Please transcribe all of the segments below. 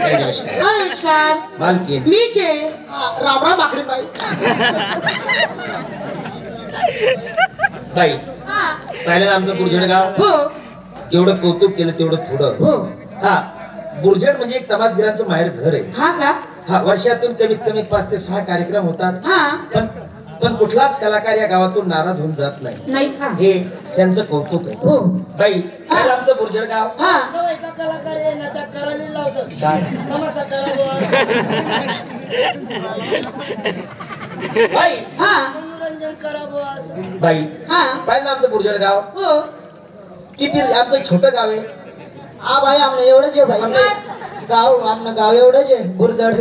नमस्कार मालकीन मीच आहे राम राम आकडे बाई बाई हा पाहिलं आमचं बुरझड गाव हो जेवढं कौतुक केलं तेवढं थोडं हो हा बुरझड म्हणजे एक तमासगिरांचं माहेर घर आहे हा का हा वर्षातून कमीत कमी 5 ते 6 कार्यक्रम होतात हा पण कुठलाच कलाकार या गावातून नाराज होऊन जात नाही नाही का हे त्यांचं कौतुक आहे हो बाई पाहिलं आमचं बुरझड गाव हा कलाकार आहे ना त्या करायला लावतात काय? तमाशा करा बाई हा मनोरंजन करा बुवा बाई हा पाहिलं आमचं बुरझड गाव हो किती आमचं छोटं गाव आहे हा भाई आमने एवढंच आहे भाई गाव आमनं गाव एवढंच आहे बुरझड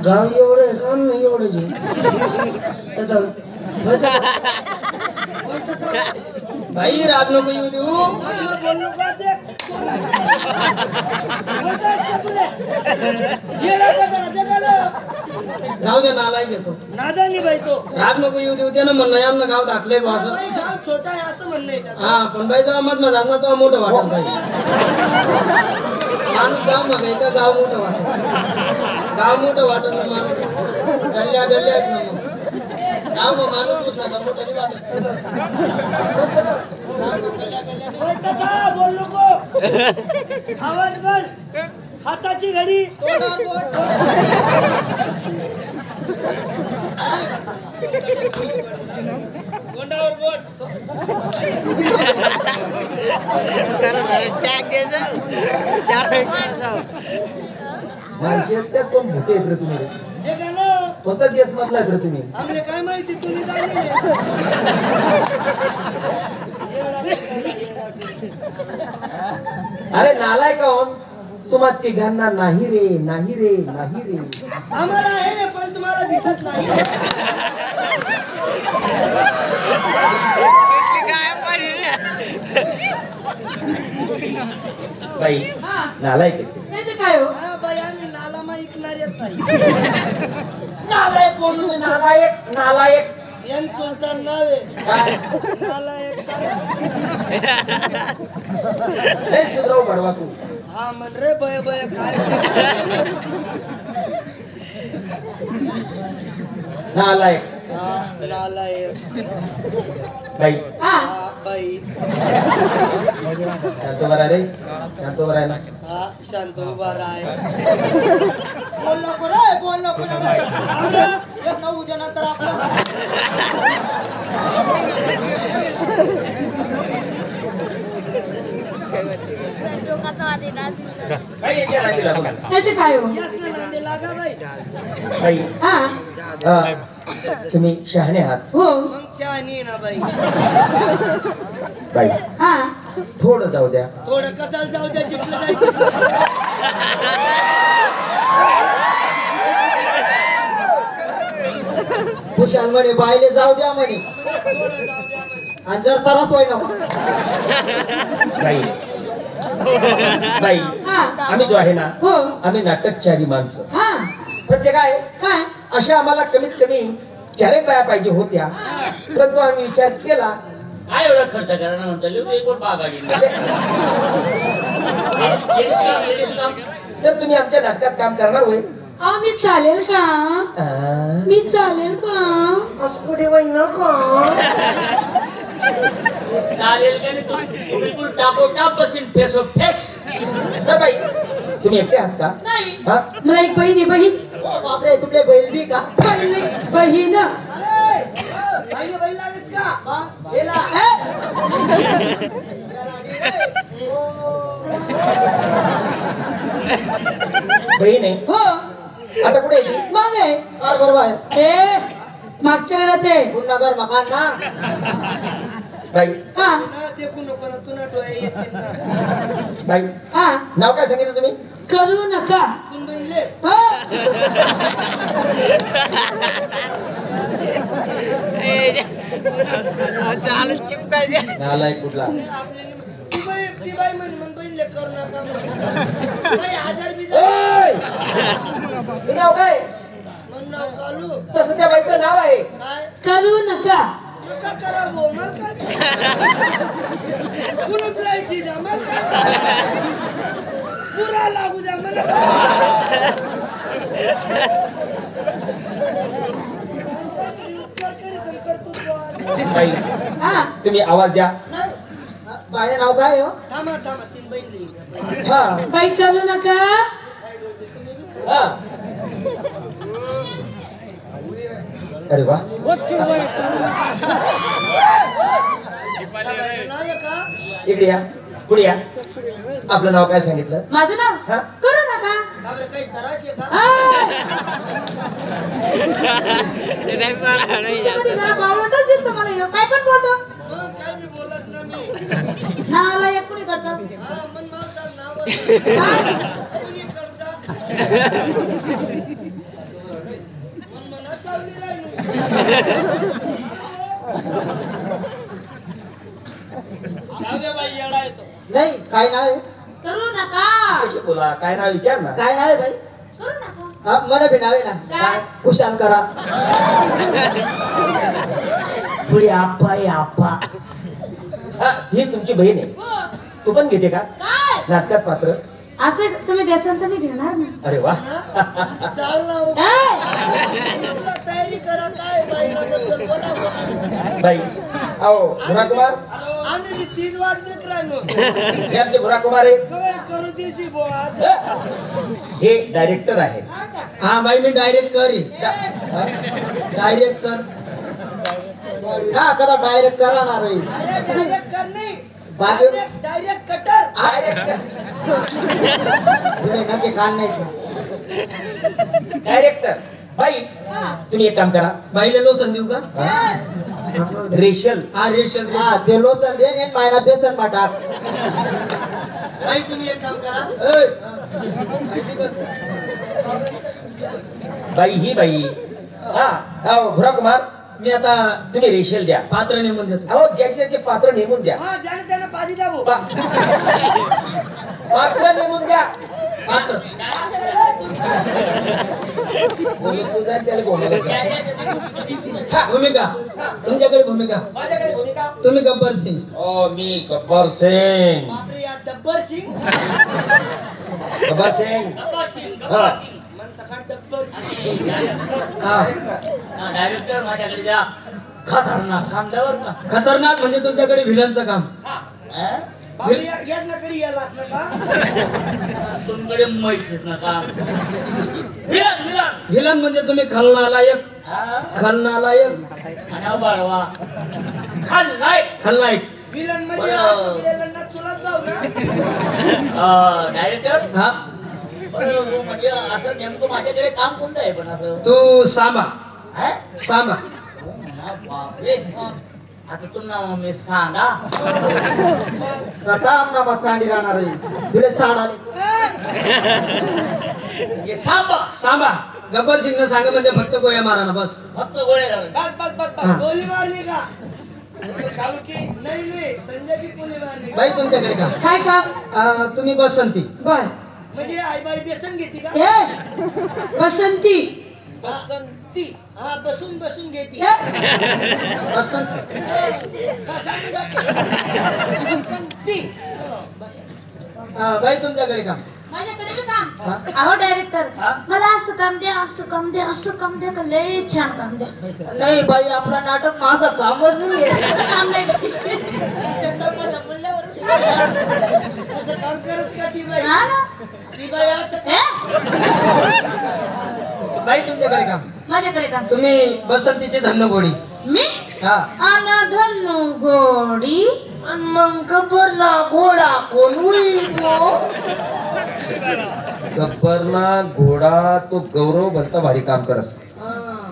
गाव एवढं आहे का आमनं एवढंच आहे बाई रात नको येऊ देऊ बोलू का ते जाऊ दे नाला घेतो नादानी बाई तो रात नको येऊ देऊ त्यानं म्हणणं आमनं गाव दाखलंय बा असं बाई गाव छोटा आहे असं म्हणणं आहे त्याचं. हा पण बाई जेव्हा मधनं झालं तेव्हा मोठं वाटत पाहिजे माणूस गाव बघायचं गाव मोठं वाटत गाव मोठं वाटत ना माणूस गल्ल्या गल्ल्या आहेत ना मग गाव मग माणूस ना मोठं नाही वाटत होय तथा, बोल नको आवाज बंद हाताची घडी तोंडावर बोट तोंडावर बोट माणसे त्या कोण भुते आहेत रे तुम्ही हे गाणं कोणता देश मधला रे तुम्ही आम्हाला काय माहिती तुम्ही जाणले अरे नालाय का हो तुम्हा तिघांना नाही रे नाही रे नाही रे आम्हाला आहे रे पण तुम्हाला दिसत नाही बाई हा नालाय किती ते काय हो हा बाई आम्ही नालामा ऐकणार येत नाही नालायक बोलू मी, नालायक नालायक एम सुलतान नावे काय? नालायक लय सुधरव बडवा तू हा म्हण रे बय बय काय नालायक हा नालायक बाई हा हा बाई शांत बरा रे शांत बरा आहे ना हा शांत उभा राय बोल नको रे बोल नको रे एक ना उद्या नंतर आपलं बाई याच्या नादीला बघा. त्याचे काय हो यासनं नांदे लागा बाई बाई हा तुम्ही शहाणे आहात हो मग शहाणी ना बाई बाई हा थोडं जाऊ द्या थोडं कसाला जाऊ द्या चिपलं जायचं कुशाल म्हणे बायले जाऊ द्या म्हणे आणि जर त्रास होय ना बाई बाई हा आम्ही जो आहे ना हो आम्ही नाटकचारी माणसं हा पण ते काय काय अशा आम्हाला कमीत कमी 4 एक बाया पाहिजे होत्या परंतु आम्ही विचार केला काय एवढा खर्च करा म्हणतो एक कोण बागाडी तर तुम्ही आमच्या नाटकात काम करणार होय मी चालेल का मी चालेल का असं कुठे बाई नको चालेल का नाही बिलकुल टाको टाप बसेल फेसो फेस तर बाई तुम्ही एकटे आहात का नाही हा मला एक बहीण आहे बहीण बापरे तुमले बैल बी का बहीण बाई बाई लागेच का बहीण आहे हो आता कुठे आहे ती? मग आहे बरोबर आहे ए मागच्या घरात आहे पुन्हा घर मकान ना बाई हा देखू नको ना तू नटवाय येतील ना बाई हा नाव काय सांगितलं तुम्ही करू नका तू बनले हो नालायक कुठला ती बाई म्हणे मग बनले करू नका बाई हजार बी होय हे नाव काय मन नाव कालू तसं त्या बाईचं नाव आहे काय करू नका नका करा भो मला काय कुणी प्लायची जा मला काय पुरा लागू द्या मला उपचार करी संकट तू बाई हा तुम्ही आवाज द्या नाही बाई नाव काय हो थांबा थांबा तीन बहीण लिहिली हा बाई करू नका हा अरे वा नाव आहे का इकडे या पुढे या आपलं नाव काय सांगितलं माझं नाव हा? करू नका का बरं काही त्रास आहे का बावळटच दिसतो मला ह्यो. काय पण बोलतो मग काय मी बोलत ना मी नावाला एक कुणी करतो हा मन मावसाल नाव कुणी करता मन मना चालली राहिलो नाही काय नाव आहे करू नका कशी बोला काय नाव विचार ना काय नाव आहे बाई करू नका हा मला बी नाव आहे ना काय कुशाल करा पुढे आप्पा आहे आप्पा हा ही तुमची बहीण आहे हो. तू पण घेते का काय नाटकात पात्र असं तुम्ही द्याल तर मी घेणार ना अरे वा चाल ना हो. तुला तयारी करा काय बाईबद्दल बोला बोला. बाई आओ भुरा कुमार आम्ही तीच वाट देत राहिलो हे आमचे भुरा कुमार आहे काय करू देशी बो आज हे डायरेक्टर आहेत हा बाई मी डायरेक्ट कर डायरेक्ट कर हा कदा डायरेक्ट करणार आहे अरे डायरेक्ट कर नाही बाजू- डायरेक्ट कटर तुला नक्की कान नाही डायरेक्टर बाई तुम्ही एक काम करा बाईला लोसन देऊ का रेशल हा रेशल हा ते लोसन दे आणि मायना बेसन मा टाक बाई तुम्ही एक काम करा बाई ही बाई हा आओ भुरा कुमार मी आता तुम्ही रेशल द्या पात्र नेमून देतो अहो ज्याचे त्याचे पात्र नेमून द्या हा ज्याने त्याने पाजी द्या भाऊ पात्र नेमून द्या पात्र बोलत तू जा, त्याला बोलायला द्या. हा, भूमिका तुमच्याकडे भूमिका माझ्याकडे भूमिका तुम्ही गब्बर सिंग ओ मी गब्बर सिंग बापरे या डब्बर सिंग गब्बर सिंग हा. म्हणता का डब्बर सिंग हा डायरेक्टर माझ्याकडे द्या खतरनाक खांद्यावर का खतरनाक म्हणजे तुमच्याकडे व्हिलनचं काम बापरे याच ना कडी यायला असलं का तुमच्याकडे म्हैस ना काम व्हिलन म्हणजे तुम्ही खलनालायक खलनायक विलन म्हणजे असं विलनला चुलत भाऊ ना डायरेक्टर हा म्हणजे असं नेमकं माझ्याकडे काम कोणतं आहे पण असं तू सांबा हा? सांबा बापरे. आता तुला मी सांगा कथा आमना मा सांडी राहणार आहे तुला सांड आली म्हणजे सांबा सांबा गब्बर सिंग सांग म्हणजे फक्त गोया मारा ना बस फक्त गोळे घालून. बस बस बस हा. बस गोली मारली का नाही नाही संजय की गोली मारली का? बाई तुमच्याकडे का काय काम तुम्ही बसंती बर म्हणजे आई बाई बेसन घेते का ए बसंती हा बसून बसून घेते ए, बसंत बाई तुमच्याकडे का माझ्याकडे बी काम अहो डायरेक्टर मला असं काम द्या असं काम द्या असं काम द्या का लय छान काम द्या नाही बाई आपला नाटक माझं कामच नाहीये काम नाही बघ. असं काम करत का ती बाई हा ना? ती बाई असं ए, बाई तुमच्याकडे काम माझ्याकडे काम तुम्ही बसंतीची धन्नगोडी मी हा अनधनु गोडी आणि मग गब्बरला घोडा कोण होईल हो? गब्बरला घोडा तो गौरव भलता भारी काम करस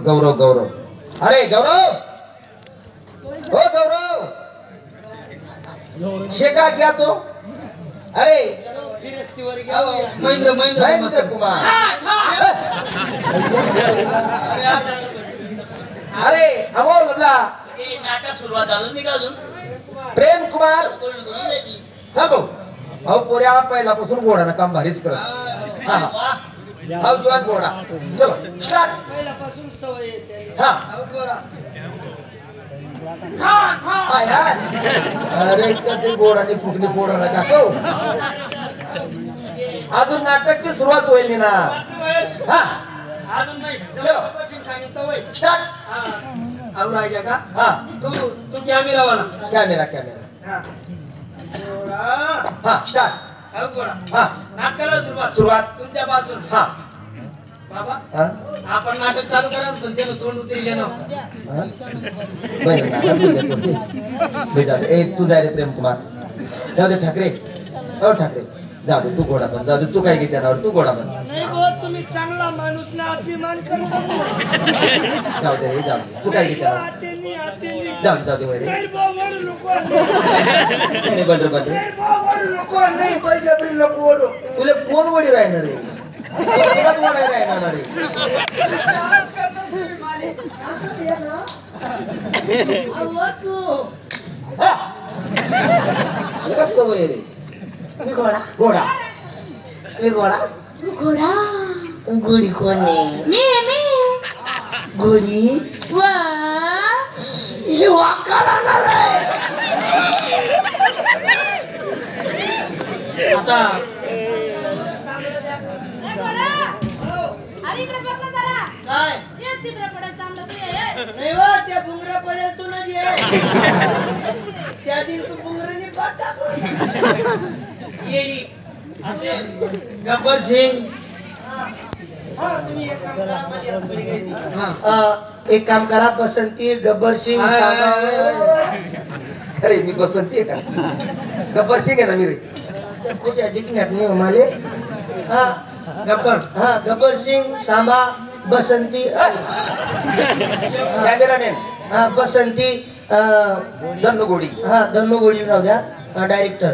गौरव गौरव अरे गौरव हो गौरव शेका क्या तो अरे फिरस्तीवर घ्या महेंद्र महेंद्र महेंद्र कुमार अरे अमोल लबला हे नाटक सुरुवात झालं नाही का अजून प्रेम कुमार कोण बोलू नाही की. हा भाऊ अहो पोऱ्या पहिल्यापासून घोडानं काम भारीच करत हा वा. हा जवान घोडा चलो स्टार्ट पहिल्यापासून सवय येते हा घोडा हाय हाय अरे कधी घोडाने फुकली फोडायला टाको अजून नाटकची सुरुवात होईल ना हा अजून नाही चलो. सांगितलं होय स्टार्ट आवडा का हा तू कॅमेरावाला कॅमेरा हा घोडा हा स्टार्ट हा घोडा हा नाटकाला सुरुवात सुरुवात तुमच्यापासून हा बाबा हा आपण नाटक चालू करा पण त्यानं तोंड उतरले ना ए तू जाय रे प्रेम कुमार जाऊ दे ठाकरे हो ठाकरे जाऊ दे तू घोडा पण जाऊ दे चुकाय की त्यावर तू घोडा पण नाही भाऊ तुम्ही चांगला माणूस ना अभिमान करता जाऊ दे रे जाऊ दे चुकाय की त्यावर आतेनी जाऊ दे वैरे नाही भाऊ वडू नको नाही बंदर बंदर नाही भाऊ वडू नको नाही पैसे बिल नको वडू तुला कोण वडी राहणार रे तुलाच वडायला राहणार रे हा. हे कसं वय रे मी घोडा घोडा मी घोडा घोडा घोडी कोण आहे मी घोडी वा इले वाकाडा ना रे आता अरे इकडे बघ ना जरा काय हे चित्रपटात चांगलं तू ये नाही वा त्या बुंगरा पडेल तू ना जे त्या दिन तू बुंगराने पाठ टाकून येडी गब्बर सिंग हा तुम्ही एक काम करा माझी हातकडी घ्यायची एक काम करा बसंती गब्बर सिंग अरे मी बसंती आहे का गब्बर सिंग आहे ना मी रे कुठे दिखण्यात नाही माले हा गब्बर हा गब्बर सिंग सांबा बसंती कॅमेरामॅन हा बसंती दन्नगोडी हा धन्नो गोळी राहू द्या डायरेक्टर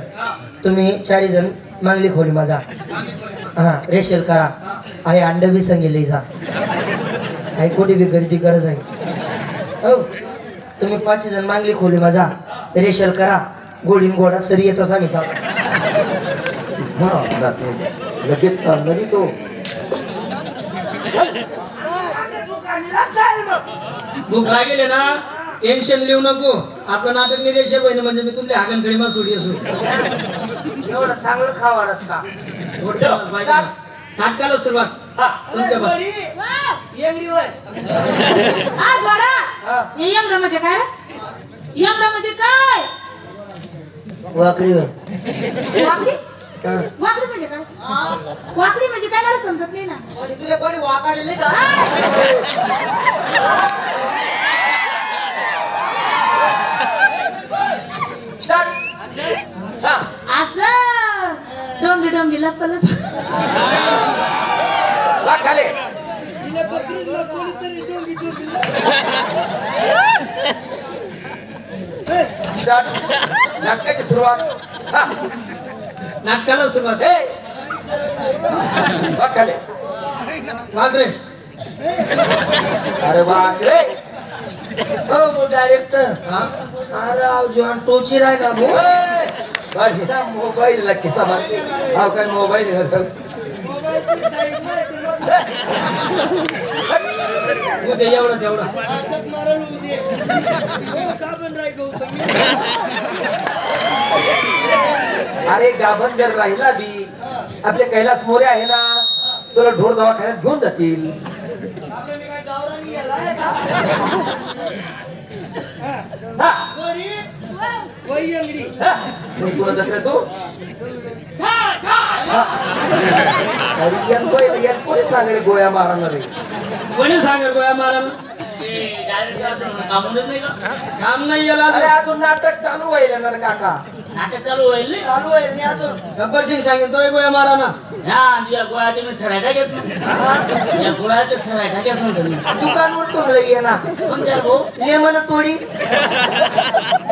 तुम्ही चारी जण मागली खोली माझा हा रेशेल करा आहे अंड बी सांगेल जा काही कोटी बी खरेदी गरज आहे हो तुम्ही 5 जण मागली खोली माझा रेशेल करा गोडीन गोडा सरी येत असा मी लगेच चाललं नी तो भूक लागेल ना टेन्शन लिहू नको आपलं नाटक निर्देशक होईन म्हणजे मी तुमच्या हागणखडी मा सोडी असू एवढं चांगलं खावाडस का नाटकाला सुरुवात हा तुमच्यापासून हा घोडा हे यंगडा म्हणजे काय यंगडा म्हणजे काय वाकडी वाकडी वाकडी म्हणजे काय वाकडी म्हणजे काय मला समजत नाही ना तुला कोणी वाकाडले का असं डोंगी डोंगी लपलप खाले नाटकाची सुरुवात हा नाटकाला सुरुवात ए खाले वाघ रे अरे बाप रे हो डायरेक्टर अरे जॉन टोची राय ना भाऊ मोबाईल ला किस्सा मारते हा काय मोबाईल उद्या एवढं तेवढं अरे गाभण जर राहिला बी आपले कैलास मोरे आहे ना तुला ढोर दवाखान्यात घेऊन जातील हा मग तुला जसं तू कोणी सांगेल गोळ्या मारणार रे कोणी सांगेल गोळ्या मारायला काम नाही याला अरे अजून नाटक चालू व्हायला ना रे काका नाटक चालू होईल चालू आहे मी अजून गब्बर सिंग सांगेल तो गोळ्या मारा ना या गोळ्यात मी सरायटा घेत नाही या गोळ्यात सरायटा घेत नव्हतं मी दुकानवर तुमला ये ना कोणत्या भाऊ ये म्हण थोडी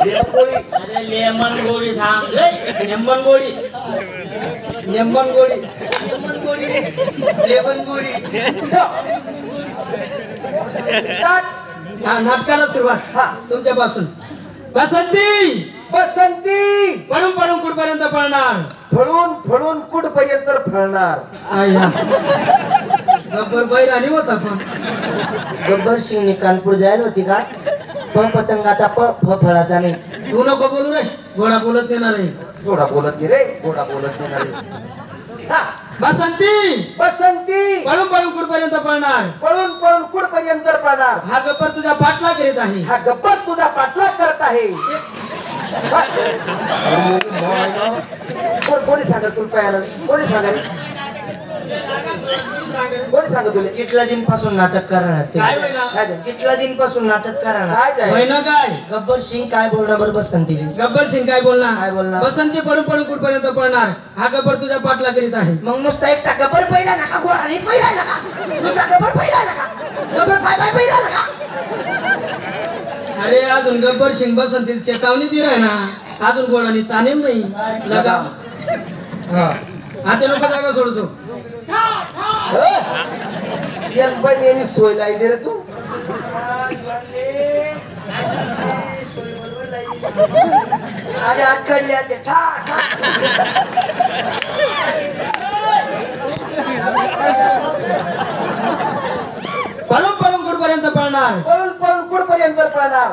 अरे लेमन गोळी सांग रे. नेंबन गोडी नेंबन गोडी लेमन गोडी लेमन गोडी हा नाटकाला सुरुवात हा तुमच्यापासून बसंती बसंती पडून पडून कुठपर्यंत पळणार फळून फळून कुठपर्यंत फळणार आया गब्बर बैराणी होता पण गब्बर सिंगने कानपूर जायला होती का प पतंगाचा प फ फळाचा नाही. तू नको बोलू रे, घोडा बोलत येणार रे. घोडा बोलत नाही रे, घोडा बोलत नाही. हा, बसंती बसंती पळून पळून कुठपर्यंत पळणार? पळून पळून कुठपर्यंत पळणार? हा गब्बर तुझा पाठला करीत आहे. हा गब्बर तुझा पाठलाग करत आहे. कोणी सांगत तुला पायाला? कोणी सांगत? कोणी सांगत तुला? कितल्या दिन पासून नाटक करणार ते? काय होईना? कितल्या दिन पासून नाटक करणार? काय होईना काय? गब्बर सिंग काय बोलणार बरं बसंती? गब्बर सिंग काय बोलणार? काय बोलणार? बसंती पळून पळून कुठपर्यंत पळणार? हा गब्बर तुझा पाठला करीत आहे. मग नुसता एकटा गब्बर पहिला नका, घोडा नाही पहिला नका, नुसता गब्बर पहिला नका, गब्बर पाय पाय पहिला नका. अरे अजून गब्बर सिंग बसंती चेतावणी दिली आहे ना, अजून गोळानी तानेल नाही लगाम. आता लोक जागा सोडतो. यांनी सोय लावली रे तू. अरे आठकडल्या ते ठा ठा. पळून पळून कुठपर्यंत पळणार? पळून पळून कुठपर्यंत पळणार?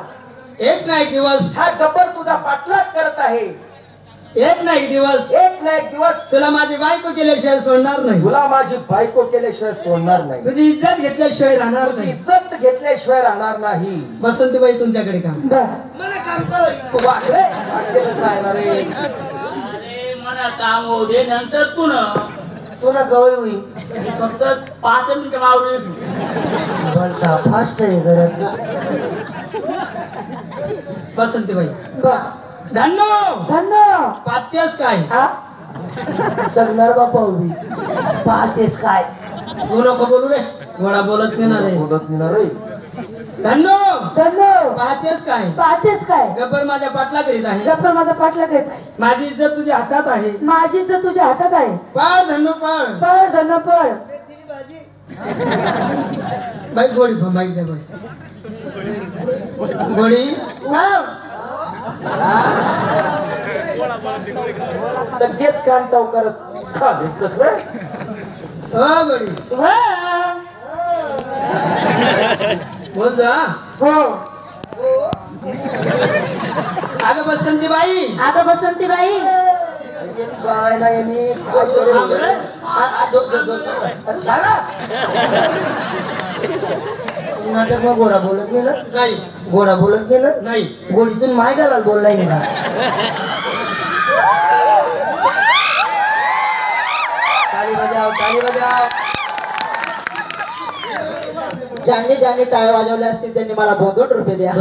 एक ना एक दिवस हा गब्बर तुझा पाठलाग करत आहे. एक ना एक दिवस एक ना एक दिवस तुला माझी बायको केल्याशिवाय सोडणार नाही. तुला माझी बायको केल्याशिवाय सोडणार नाही. तुझी इज्जत घेतल्याशिवाय राहणार तुझी नाही. इज्जत घेतल्याशिवाय राहणार नाही. बसंतीबाई तुमच्याकडे काम. मला काम कर. तू वाकडे वाकडेच राहणार रे. अरे मला काम होऊ दे, नंतर तू ना तुला गवळ होईल. फक्त 5 मिनिटं मावळे. बोलता फास्ट आहे घरात. बसंतीबाई धन्नो धन्नो पात्यास काय? सगणार बापा उभी पाहतेस काय? तू नको बोलू रे, घोडा बोलत नाही ना रे. बोलत नाही रे. धन्नो धन्नो पाहतेस काय? पाहतेस काय? गब्बर माझ्या पाठला करीत आहे. गप्पा माझा पाठलाग करत आहे. माझी इज्जत तुझ्या हातात आहे. माझी इज्जत तुझ्या हातात आहे. पळ धन्नो पळ. पळ धन्नो पळ. बाई गोडी बाईक दे बाई. गोडी लगेच कान टाव करत खाली रे. हो गोडी बोल जा. अगं बसंतीबाई. आता बसंतीबाई बायला यांनी नाटक मग घोडा बोलत नाही ना. नाही घोडा बोलत नाही ना. नाही गोडीतून माय घालाल बोललाय ना. ताली बजाव ताली बजाव. ज्यांनी ज्यांनी टाळ वाजवले असतील त्यांनी मला 2-2 रुपये द्या.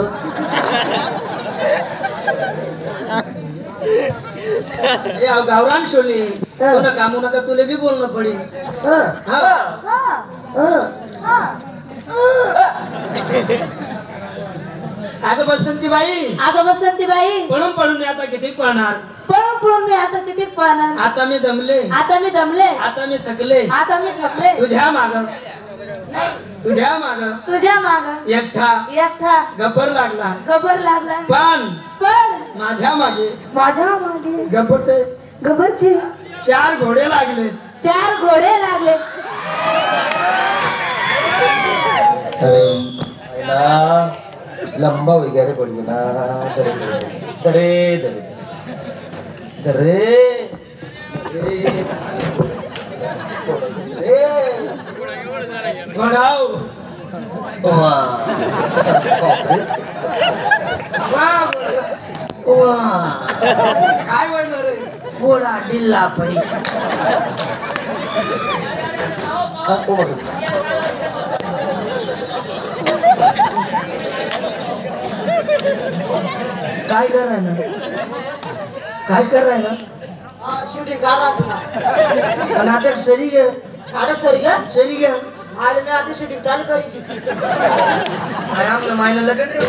गावरान शोली तुला कामू नका, तुला बी बोलणं पडेल. अगं बसंतीबाई. आता बसंतीबाई पळून पळून मी आता किती पळणार? पळून पळून मी आता किती पळणार? आता मी दमले, आता मी दमले, आता मी थकले. आता मी थकले. तुझ्या माग तुझ्या माग तुझ्या माग एकटा एकटा गब्बर लागला, गबर लागला. पण पण माझ्या मागे माझ्या मागे गब्बरचे गबरचे 4 घोडे लागले. 4 घोडे लागले. लंबा वगैरे पडली ना. दरे दरे घोडाव काय म्हणणार रे? घोडा डिल्ला पडी. काय कराय ना? काय कराय ना? शूटिंग करा तुला. नाटक सरी घ्या. नाटक सरी घ्या. सरी घ्या. आले मी आधी शूटिंग चालू करी. आमनं मायनं लगन रे.